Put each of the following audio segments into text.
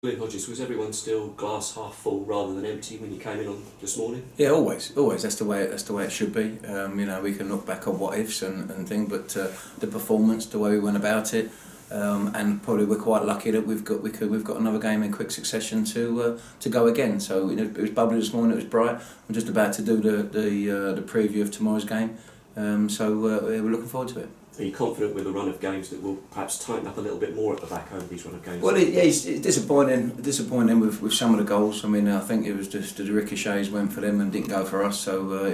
Glyn, was everyone still glass half full rather than empty when you came in on this morning? Yeah, always. That's the way it should be. We can look back on what ifs and things, but the performance, the way we went about it, and probably we're quite lucky that we've got another game in quick succession to go again. So it was bubbly this morning. It was bright. I'm just about to do the preview of tomorrow's game. We're looking forward to it. Are you confident with a run of games that will perhaps tighten up a little bit more at the back over these run of games? Well, it's disappointing with some of the goals. I mean, I think it was just the ricochets went for them and didn't go for us. So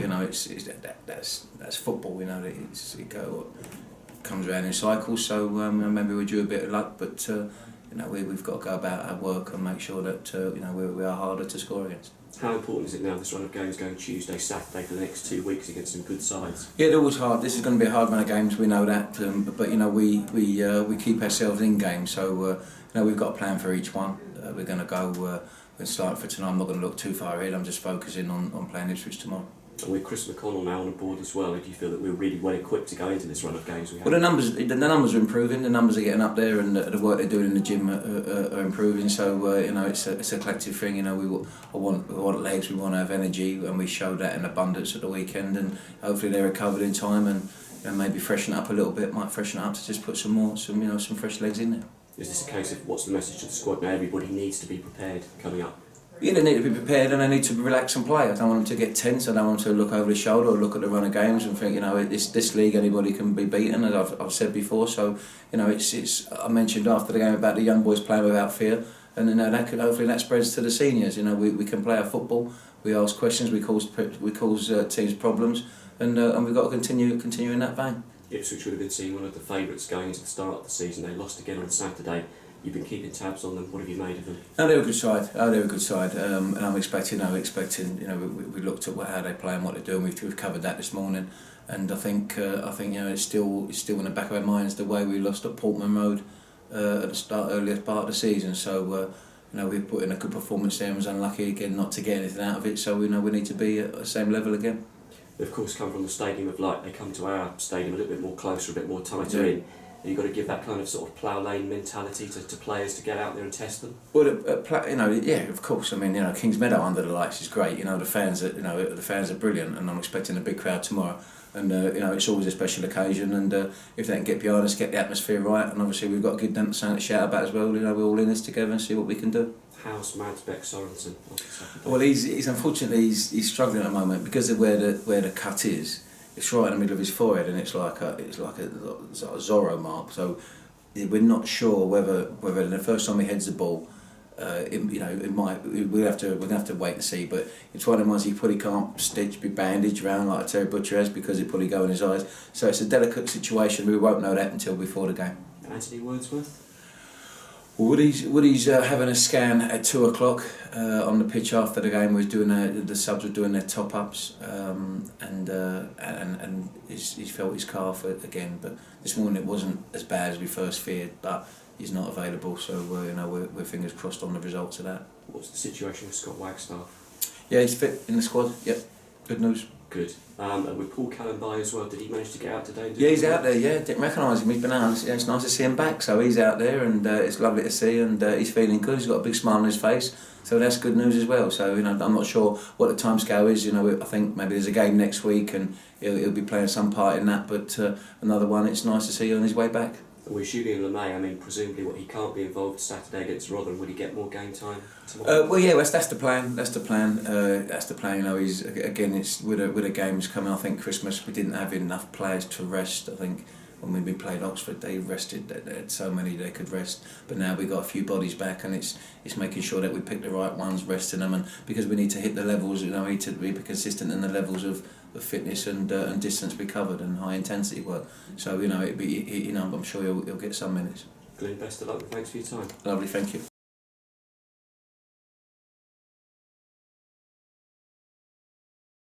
that's football. It comes around in cycles. So maybe we're due a bit of luck, but we've got to go about our work and make sure that we are harder to score against. How important is it now, this run of games going Tuesday, Saturday for the next 2 weeks against some good sides? Yeah, they're always hard. This is going to be a hard run of games, we know that. But we keep ourselves in games, so we've got a plan for each one. We're going to go and start for tonight. I'm not going to look too far ahead. I'm just focusing on playing Ipswich tomorrow. And with Chris McConnell now on board as well, do you feel that we're really well equipped to go into this run of games we have? Well, the numbers are improving. The numbers are getting up there, and the work they're doing in the gym are improving. So it's a collective thing. We want legs, we want to have energy, and we showed that in abundance at the weekend. And hopefully they're recovered in time and maybe freshen up a little bit. Might freshen up to just put some fresh legs in there. Is this a case of what's the message to the squad now? Everybody needs to be prepared coming up. Yeah, they need to be prepared and they need to relax and play. I don't want them to get tense. I don't want them to look over the shoulder or look at the run of games and think, this league anybody can be beaten, as I've said before. So, it's. I mentioned after the game about the young boys playing without fear, and hopefully that spreads to the seniors. We can play our football. We ask questions. We cause teams problems, and we've got to continue in that vein. Ipswich would have been seen one of the favourites going into the start of the season. They lost again on Saturday. You've been keeping tabs on them. What have you made of them? No, they're a good side. And I'm expecting. We looked at how they play and what they're doing. We've covered that this morning, and I think it's still in the back of our minds the way we lost at Portman Road at the earlier part of the season. So we put in a good performance there and was unlucky again not to get anything out of it. So we need to be at the same level again. They of course come from the Stadium of Light. They come to our stadium a little bit more closer, a bit more tighter in. You've got to give that kind of sort of plough lane mentality to players to get out there and test them. Well, yeah, of course. I mean, Kings Meadow under the lights is great. The fans are brilliant, and I'm expecting a big crowd tomorrow. And it's always a special occasion. And if they can get behind us, get the atmosphere right, and obviously we've got to give them something to shout about as well. We're all in this together and see what we can do. How's Mads Beck Sorensen? Well, he's unfortunately he's struggling at the moment because of where the cut is. It's right in the middle of his forehead, and it's like a Zorro mark. So we're not sure whether the first time he heads the ball, it might. We're gonna have to wait and see. But it's one of the ones he probably can't be bandaged around like Terry Butcher has because it probably go in his eyes. So it's a delicate situation. We won't know that until before the game. Anthony Wordsworth. Woody's having a scan at 2 o'clock on the pitch after the game. The subs were doing their top ups, and he's felt his calf again. But this morning it wasn't as bad as we first feared. But he's not available, so we're fingers crossed on the results of that. What's the situation with Scott Wagstaff? Yeah, he's fit in the squad. Yep, good news. Good. And with Paul Callan by as well, did he manage to get out today? Yeah, he's out there. Yeah, didn't recognise him. He's been out. Yeah, it's nice to see him back. So he's out there, and it's lovely to see. And he's feeling good. He's got a big smile on his face. So that's good news as well. So I'm not sure what the timescale is. I think maybe there's a game next week, and he'll be playing some part in that. But another one, it's nice to see on his way back. We're shooting in LeMay. I mean, presumably, he can't be involved Saturday against Rotherham. Would he get more game time tomorrow? Well, yeah, that's the plan. That's the plan. He's again. It's with the games coming. I think Christmas we didn't have enough players to rest. I think when we played Oxford, they rested. They had so many they could rest. But now we've got a few bodies back, and it's making sure that we pick the right ones, resting them, and because we need to hit the levels. We need to be consistent in the levels of fitness and distance we covered and high intensity work. So I'm sure he'll get some minutes. Glyn, best of luck and thanks for your time. Lovely, thank you.